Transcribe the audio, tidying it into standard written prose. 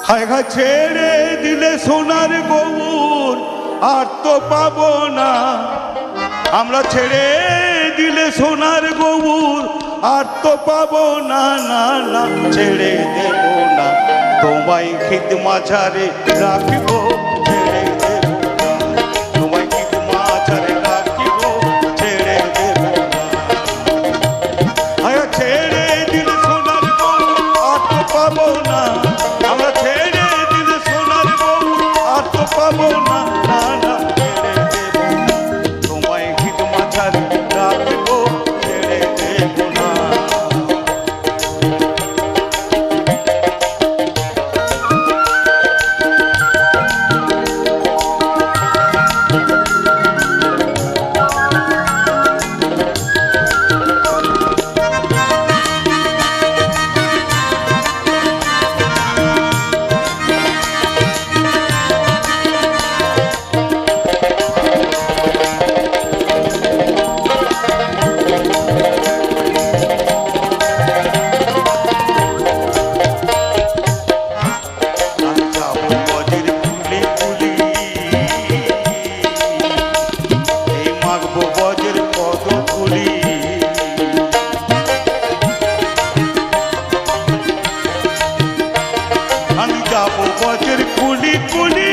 হায় হায় ছেড়ে দিলে সোনার গৌর আর তো পাবো না। আমরা ছেড়ে দিলে সোনার গৌর আর তো পাবো না, না না ছেড়ে দেব না, তোমায় খিদ মাঝারে রাখিব, ছেড়ে দেব না, তোমায় খিদ মাঝারে রাখিব, ছেড়ে দেব না। হায় ছেড়ে দিলে সোনার গৌর আর তো পাবো না, আমরা ছেড়ে দিলে সোনার গৌর আর তো পাবো না, না না ছেড়ে দেব না, তোমায় খিদ মাঝারে রাখিব, ছেড়ে দেব না। বজের কুলি কুলি